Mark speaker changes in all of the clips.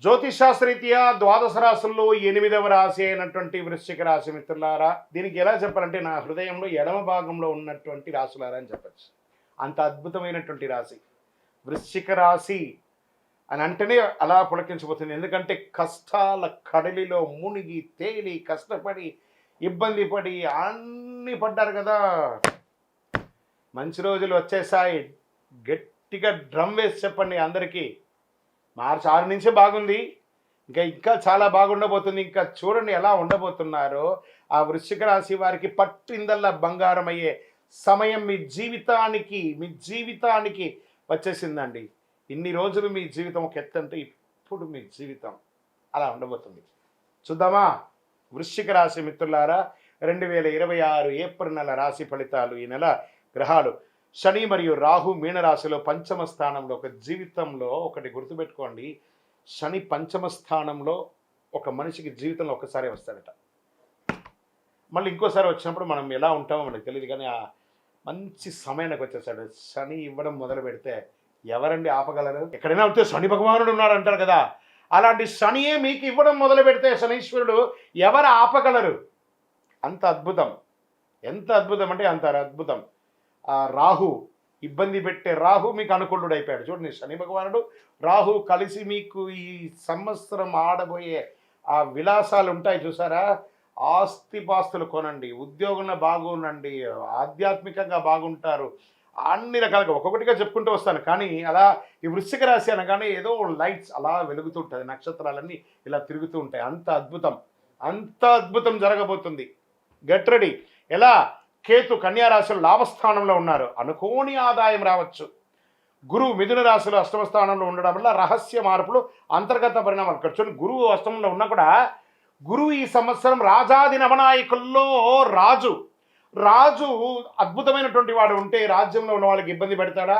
Speaker 1: జ్యోతిషాస్త్రరీత్యా ద్వాదశ రాశుల్లో 8వ రాశి అయినటువంటి వృశ్చిక రాశి మిత్రులారా, దీనికి ఎలా చెప్పాలంటే నా హృదయంలో ఎడమ భాగంలో ఉన్నటువంటి రాశులారా అని చెప్పచ్చు. అంత అద్భుతమైనటువంటి రాశి వృశ్చిక రాశి అని అంటేనే అలా పులకించిపోతుంది. ఎందుకంటే కష్టాల కడలిలో మునిగి తేలి కష్టపడి ఇబ్బంది పడి అన్నీ పడ్డారు కదా. మంచి రోజులు వచ్చేసాయి. గట్టిగా డ్రమ్ వేసి చెప్పండి అందరికీ. మార్చి 6 నుంచే బాగుంది, ఇంకా చాలా బాగుండబోతుంది. ఇంకా చూడండి ఎలా ఉండబోతున్నారో. ఆ వృశ్చిక రాశి వారికి పట్టిందల్లా బంగారం అయ్యే సమయం మీ జీవితానికి వచ్చేసిందండి. ఇన్ని రోజులు మీ జీవితం ఒక ఎత్తంటే ఇప్పుడు మీ జీవితం అలా ఉండబోతుంది. చూద్దామా వృశ్చిక రాశి మిత్రులారా, 2026 ఏప్రిల్ నెల రాశి ఫలితాలు. ఈ నెల గ్రహాలు శని మరియు రాహు మీనరాశిలో పంచమ స్థానంలో. ఒక జీవితంలో ఒకటి గుర్తుపెట్టుకోండి, శని పంచమ స్థానంలో ఒక మనిషికి జీవితంలో ఒక్కసారి వస్తాడట. మళ్ళీ ఇంకోసారి వచ్చినప్పుడు మనం ఎలా ఉంటామో మనకు తెలియదు, కానీ ఆ మంచి సమయానికి వచ్చేసాడు. శని ఇవ్వడం మొదలు పెడితే ఎవరండి ఆపగలరు? ఎక్కడైనా వస్తే శని భగవానుడు ఉన్నాడు అంటారు కదా, అలాంటి శనియే మీకు ఇవ్వడం మొదలు పెడితే శనీశ్వరుడు ఎవరు ఆపగలరు? అంత అద్భుతం. ఎంత అద్భుతం అంటే అంత అద్భుతం. ఆ రాహు ఇబ్బంది పెట్టే రాహు మీకు అనుకూలుడు అయిపోయాడు. చూడండి, శని భగవానుడు రాహు కలిసి మీకు ఈ సంవత్సరం ఆడబోయే ఆ విలాసాలు ఉంటాయి చూసారా. ఆస్తిపాస్తులు కొనండి, ఉద్యోగంలో బాగుండండి, ఆధ్యాత్మికంగా బాగుంటారు, అన్ని రకాలుగా ఒక్కొక్కటిగా చెప్పుకుంటూ వస్తాను. కానీ అలా ఈ వృశ్చిక రాశి అనగానే ఏదో లైట్స్ అలా వెలుగుతుంటుంది, నక్షత్రాలన్నీ ఇలా తిరుగుతూ ఉంటాయి. అంత అద్భుతం జరగబోతుంది. Get ready. ఎలా? కేతు కన్యా రాశిలో లాభస్థానంలో ఉన్నారు, అనుకోని ఆదాయం రావచ్చు. గురువు మిథున రాశిలో అష్టమ స్థానంలో ఉండడం వల్ల రహస్య మార్పులు, అంతర్గత పరిణామాలు. ఖర్చు గురువు అష్టమంలో ఉన్నా కూడా గురువు ఈ సంవత్సరం రాజాది నవనాయకుల్లో రాజు అద్భుతమైనటువంటి వాడు ఉంటే రాజ్యంలో ఉన్న వాళ్ళకి ఇబ్బంది పెడతాడా?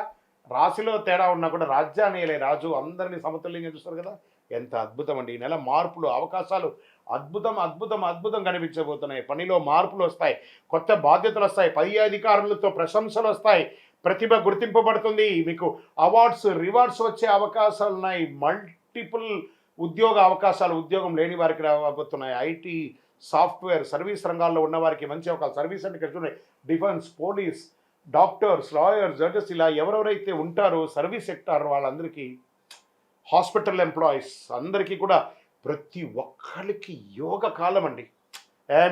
Speaker 1: రాశిలో తేడా ఉన్నా కూడా రాజ్యాన్ని రాజు అందరినీ సమతుల్యంగా చూస్తారు కదా. ఎంత అద్భుతం అండి. ఈ నెల మార్పులు, అవకాశాలు అద్భుతం కనిపించబోతున్నాయి. పనిలో మార్పులు వస్తాయి, కొత్త బాధ్యతలు వస్తాయి, పై అధికారులతో ప్రశంసలు వస్తాయి, ప్రతిభ గుర్తింపబడుతుంది, మీకు అవార్డ్స్ రివార్డ్స్ వచ్చే అవకాశాలు ఉన్నాయి. మల్టిపుల్ ఉద్యోగ అవకాశాలు ఉద్యోగం లేని వారికి రాబోతున్నాయి. ఐటీ, సాఫ్ట్వేర్, సర్వీస్ రంగాల్లో ఉన్న వారికి మంచి అవకాశం. సర్వీస్ అంటే ఇక్కడ చూడండి, defence, police, doctors, lawyers, judges, ఇలా ఎవరెవరైతే ఉంటారో సర్వీస్ సెక్టార్ వాళ్ళందరికీ, హాస్పిటల్ ఎంప్లాయీస్ అందరికీ కూడా ప్రతి ఒక్కరికి యోగ కాలం అండి.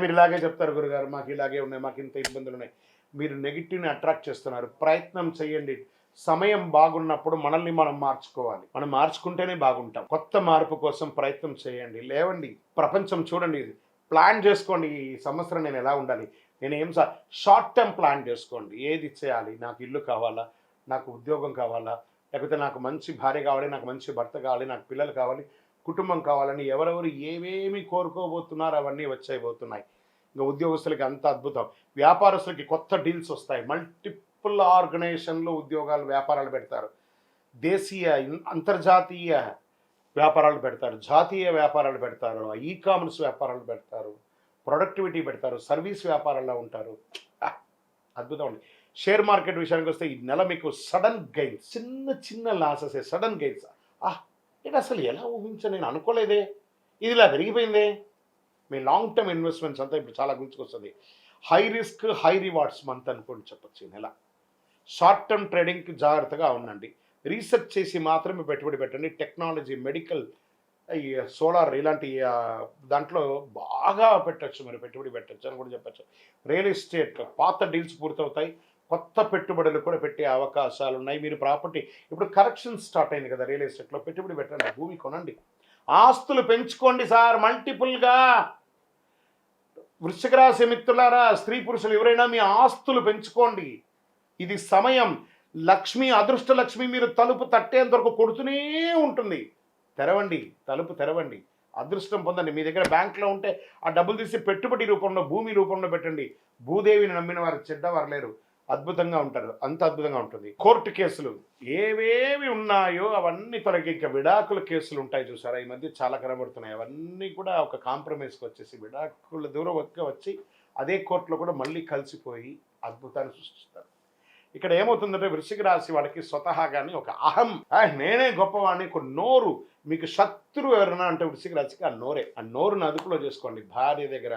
Speaker 1: మీరు ఇలాగే చెప్తారు గురుగారు, మాకు ఇలాగే ఉన్నాయి, మాకు ఇంత ఇబ్బందులు ఉన్నాయి. మీరు నెగిటివ్ని అట్రాక్ట్ చేస్తున్నారు. ప్రయత్నం చేయండి. సమయం బాగున్నప్పుడు మనల్ని మనం మార్చుకోవాలి. మనం మార్చుకుంటేనే బాగుంటాం. కొత్త మార్పు కోసం ప్రయత్నం చేయండి. లేవండి, ప్రపంచం చూడండి, ప్లాన్ చేసుకోండి. ఈ సంవత్సరం నేను ఎలా ఉండాలి, షార్ట్ టర్మ్ ప్లాన్ చేసుకోండి. ఏది చేయాలి? నాకు ఇల్లు కావాలా, నాకు ఉద్యోగం కావాలా, లేకపోతే నాకు మంచి భార్య కావాలి, నాకు మంచి భర్త కావాలి, నాకు పిల్లలు కావాలి, కుటుంబం కావాలని ఎవరెవరు ఏమేమి కోరుకోబోతున్నారో అవన్నీ వచ్చేయబోతున్నాయి. ఇంకా ఉద్యోగస్తులకి అంత అద్భుతం. వ్యాపారస్తులకి కొత్త డీల్స్ వస్తాయి. మల్టిపుల్ ఆర్గనైజేషన్లో ఉద్యోగాలు, వ్యాపారాలు పెడతారు. దేశీయ, అంతర్జాతీయ వ్యాపారాలు పెడతారు, జాతీయ వ్యాపారాలు పెడతారు, ఈ-కామర్స్ వ్యాపారాలు పెడతారు, ప్రొడక్టివిటీ పెడతారు, సర్వీస్ వ్యాపారాల్లో ఉంటారు. అద్భుతం అండి. షేర్ మార్కెట్ విషయానికి వస్తే ఈ నెల మీకు సడన్ గెయిన్స్, చిన్న లాసెస్, సడన్ గెయిన్స్. ఇది అసలు ఎలా ఊహించా, నేను అనుకోలేదే, ఇది ఇలా పెరిగిపోయిందే. మీ లాంగ్ టర్మ్ ఇన్వెస్ట్మెంట్స్ అంతా ఇప్పుడు చాలా గుర్తుకొస్తుంది. High risk high rewards month అనుకోండి చెప్పచ్చు ఈ నెల. షార్ట్ టర్మ్ ట్రేడింగ్కి జాగ్రత్తగా ఉండండి. రీసెర్చ్ చేసి మాత్రమే పెట్టుబడి పెట్టండి. టెక్నాలజీ, మెడికల్, ఈ సోలార్ ఇలాంటి దాంట్లో బాగా పెట్టచ్చు, మీరు పెట్టుబడి పెట్టచ్చు అని కూడా చెప్పచ్చు. రియల్ ఎస్టేట్ పాత డీల్స్ పూర్తవుతాయి, కొత్త పెట్టుబడులు కూడా పెట్టే అవకాశాలు ఉన్నాయి. మీరు ప్రాపర్టీ, ఇప్పుడు కరెక్షన్ స్టార్ట్ అయింది కదా, రియల్ ఎస్టేట్లో పెట్టుబడి పెట్టండి, భూమి కొనండి, ఆస్తులు పెంచుకోండి సార్ మల్టిపుల్గా. వృశ్చిక రాశి మిత్రులారా, స్త్రీ పురుషులు ఎవరైనా మీ ఆస్తులు పెంచుకోండి. ఇది సమయం. లక్ష్మి, అదృష్ట లక్ష్మి మీరు తలుపు తట్టేంత వరకు కొడుతూనే ఉంటుంది. తెరవండి, తలుపు తెరవండి, అదృష్టం పొందండి. మీ దగ్గర బ్యాంక్లో ఉంటే ఆ డబ్బులు తీసి పెట్టుబడి రూపంలో, భూమి రూపంలో పెట్టండి. భూదేవిని నమ్మిన వారు చెడ్డవారు లేరు, అద్భుతంగా ఉంటారు. అంత అద్భుతంగా ఉంటుంది. కోర్టు కేసులు ఏవేవి ఉన్నాయో అవన్నీ తొలగి, ఇంకా విడాకుల కేసులు ఉంటాయి చూసారా, ఈ మధ్య చాలా కనబడుతున్నాయి. అవన్నీ కూడా ఒక కాంప్రమైజ్కి వచ్చేసి విడాకుల దూరం వచ్చి అదే కోర్టులో కూడా మళ్ళీ కలిసిపోయి అద్భుతాన్ని సృష్టిస్తారు. ఇక్కడ ఏమవుతుందంటే వృశ్చిక రాశి వాళ్ళకి స్వతహాగాని ఒక అహం, నేనే గొప్పవాడిని, ఒక నోరు. మీకు శత్రువు ఎవరైనా అంటే వృశ్చిక రాశికి ఆ నోరే. ఆ నోరును అదుపులో చేసుకోండి. భార్య దగ్గర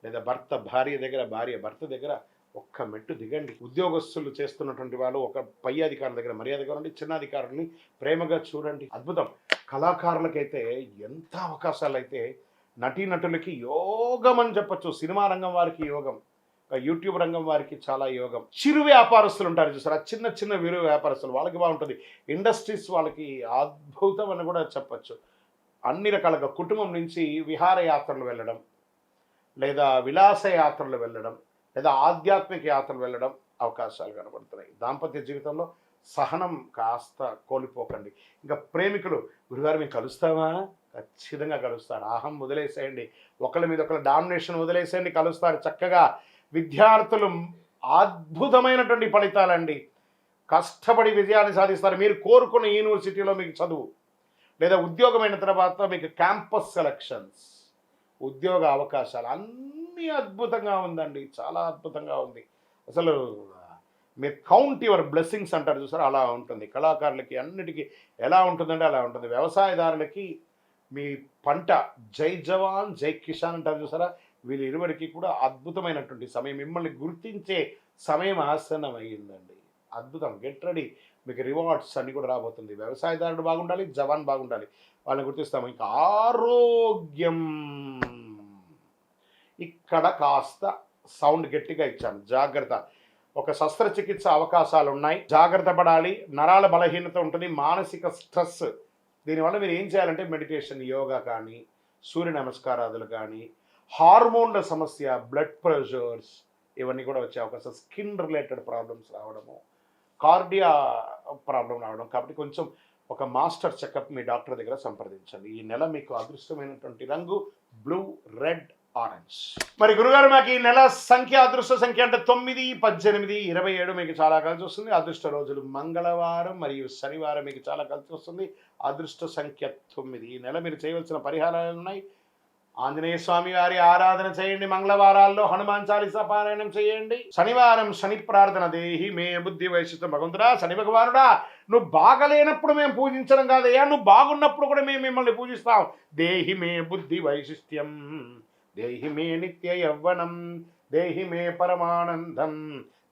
Speaker 1: లేదా భర్త భార్య దగ్గర, భార్య భర్త దగ్గర ఒక్క మెట్టు దిగండి. ఉద్యోగస్తులు చేస్తున్నటువంటి వాళ్ళు ఒక పై అధికారుల దగ్గర మర్యాదగా ఉండి, చిన్న అధికారుల్ని ప్రేమగా చూడండి. అద్భుతం. కళాకారులకైతే ఎంత అవకాశాలు అయితే, నటీనటులకి యోగం అని చెప్పచ్చు. సినిమా రంగం వారికి యోగం, యూట్యూబ్ రంగం వారికి చాలా యోగం. చిరు వ్యాపారస్తులు ఉంటారు చూసారా, చిన్న చిన్న వీరు వ్యాపారస్తులు, వాళ్ళకి బాగుంటుంది. ఇండస్ట్రీస్ వాళ్ళకి అద్భుతం అని కూడా చెప్పచ్చు. అన్ని రకాలుగా కుటుంబం నుంచి విహారయాత్రలు వెళ్ళడం, లేదా విలాస యాత్రలు వెళ్ళడం, లేదా ఆధ్యాత్మిక యాత్రలు వెళ్ళడం అవకాశాలు కనబడుతున్నాయి. దాంపత్య జీవితంలో సహనం కాస్త కోల్పోకండి. ఇంకా ప్రేమికులు, గురుగారు మేము కలుస్తామా? ఖచ్చితంగా కలుస్తారు. అహం వదిలేసేయండి, ఒకళ్ళ మీద ఒకళ్ళ డామినేషన్ వదిలేసేయండి, కలుస్తారు చక్కగా. విద్యార్థులు అద్భుతమైనటువంటి ఫలితాలండి, కష్టపడి విజయాన్ని సాధిస్తారు. మీరు కోరుకున్న యూనివర్సిటీలో మీకు చదువు, లేదా ఉద్యోగమైన తర్వాత మీకు క్యాంపస్ సెలక్షన్స్, ఉద్యోగ అవకాశాలు అన్నీ అద్భుతంగా ఉందండి, చాలా అద్భుతంగా ఉంది. అసలు మీరు కౌంట్ యువర్ బ్లెస్సింగ్స్ అంటారు చూసారా, అలా ఉంటుంది. కళాకారులకి అన్నిటికీ ఎలా ఉంటుందంటే అలా ఉంటుంది. వ్యవసాయదారులకి మీ పంట జై జవాన్ జై కిసాన్ అంటారు చూసారా, వీళ్ళు ఇరువురికి కూడా అద్భుతమైనటువంటి సమయం, మిమ్మల్ని గుర్తించే సమయం ఆసన్నమైందండి. అద్భుతం. గెట్ రెడీ, మీకు రివార్డ్స్ అన్నీ కూడా రాబోతుంది. వ్యవసాయదారుడు బాగుండాలి, జవాన్ బాగుండాలి, వాళ్ళని గుర్తిస్తాము. ఇంకా ఆరోగ్యం, ఇక్కడ కాస్త సౌండ్ గట్టిగా ఇచ్చాను, జాగ్రత్త. ఒక శస్త్రచికిత్స అవకాశాలు ఉన్నాయి, జాగ్రత్త పడాలి. నరాల బలహీనత ఉంటుంది, మానసిక స్ట్రెస్. దీనివల్ల మీరు ఏం చేయాలంటే మెడిటేషన్, యోగా కానీ, సూర్య నమస్కారాదులు కానీ, హార్మోన్ల సమస్య, బ్లడ్ ప్రెషర్స్ ఇవన్నీ కూడా వచ్చే అవకాశం, స్కిన్ రిలేటెడ్ ప్రాబ్లమ్స్ రావడము, కార్డియా ప్రాబ్లం రావడం. కాబట్టి కొంచెం ఒక మాస్టర్ చెకప్ మీ డాక్టర్ దగ్గర సంప్రదించండి. ఈ నెల మీకు అదృష్టమైనటువంటి రంగు బ్లూ, రెడ్, ఆరెంజ్. మరి గురుగారు మాకు ఈ నెల సంఖ్య, అదృష్ట సంఖ్య అంటే 9, 18, 27 మీకు చాలా కలిసి వస్తుంది. అదృష్ట రోజులు మంగళవారం మరియు శనివారం మీకు చాలా కలిసి వస్తుంది. అదృష్ట సంఖ్య 9. ఈ నెల మీరు చేయవలసిన పరిహారాలు ఉన్నాయి. ఆంజనేయ స్వామి వారి ఆరాధన చేయండి, మంగళవారాల్లో హనుమాన్ చాలీసా పారాయణం చేయండి. శనివారం శని ప్రార్థన, దేహి మే బుద్ధి వైశిష్టం. భగవంతుడా, శని భగవానుడా, నువ్వు బాగలేనప్పుడు మేము పూజించడం కాదయ్యా, నువ్వు బాగున్నప్పుడు కూడా మేము మిమ్మల్ని పూజిస్తాం. దేహి మే బుద్ధి వైశిష్ట్యం, దేహి మే నిత్య యవ్వనం, దేహి మే పరమానందం,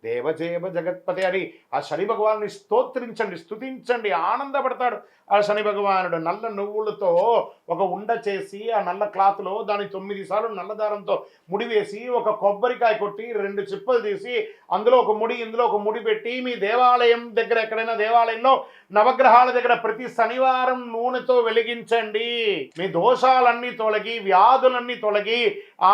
Speaker 1: దేవజేవ జగత్పతి అని ఆ శని భగవాన్ని స్తోత్రించండి, స్తుతించండి, ఆనందపడతాడు ఆ శని భగవానుడు. నల్ల నువ్వులతో ఒక ఉండ చేసి ఆ నల్ల క్లాత్లో దాన్ని 9 సార్లు నల్ల దారంతో ముడివేసి, ఒక కొబ్బరికాయ కొట్టి 2 చిప్పలు తీసి అందులో ఒక ముడి, ఇందులో ఒక ముడి పెట్టి, మీ దేవాలయం దగ్గర ఎక్కడైనా దేవాలయంలో నవగ్రహాల దగ్గర ప్రతి శనివారం నూనెతో వెలిగించండి. మీ దోషాలన్నీ తొలగి, వ్యాధులన్నీ తొలగి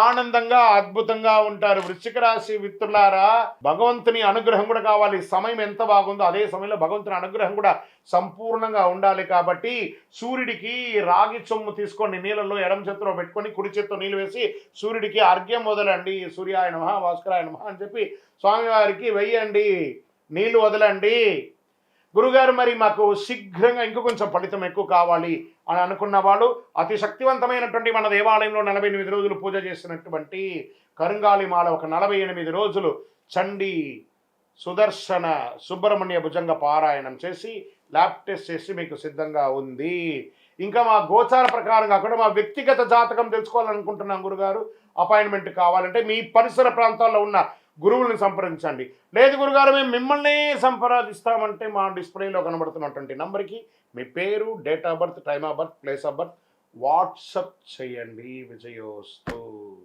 Speaker 1: ఆనందంగా అద్భుతంగా ఉంటారు. వృశ్చిక రాశి మిత్రులారా, భగవంతుని అనుగ్రహం కూడా కావాలి. సమయం ఎంత బాగుందో అదే సమయంలో భగవంతుని అనుగ్రహం కూడా సంపూర్ణంగా ఉండాలి. కాబట్టి సూర్యుడికి రాగి చొమ్ము తీసుకోండి, నీళ్ళలో ఎడమ చేతిలో పెట్టుకొని కుడి చేతితో నీళ్ళు వేసి సూర్యుడికి అర్ఘ్యం వదలండి. సూర్యాయ నమః, భాస్కరాయ నమః అని చెప్పి స్వామివారికి వెయ్యండి, నీళ్లు వదలండి. గురుగారు మరి మాకు శీఘ్రంగా ఇంకో కొంచెం ఫలితం ఎక్కువ కావాలి అని అనుకున్న వాళ్ళు, అతి శక్తివంతమైనటువంటి మన దేవాలయంలో 48 రోజులు పూజ చేసినటువంటి కరుంగాళిమాల ఒక 48 రోజులు చండీ, సుదర్శన, సుబ్రహ్మణ్య భుజంగ పారాయణం చేసి ల్యాబ్ టెస్ట్ చేసి మీకు సిద్ధంగా ఉంది. ఇంకా మా గోచార ప్రకారం కాకుండా మా వ్యక్తిగత జాతకం తెలుసుకోవాలనుకుంటున్నాం గురుగారు, అపాయింట్మెంట్ కావాలంటే మీ పరిసర ప్రాంతాల్లో ఉన్న గురువుల్ని సంప్రదించండి. లేదు గురుగారు మేము మిమ్మల్ని సంప్రదిస్తామంటే మా డిస్ప్లేలో కనబడుతున్నటువంటి నంబర్కి మీ పేరు, date of birth, time of birth, place of birth WhatsApp చేయండి. విజయోస్తు.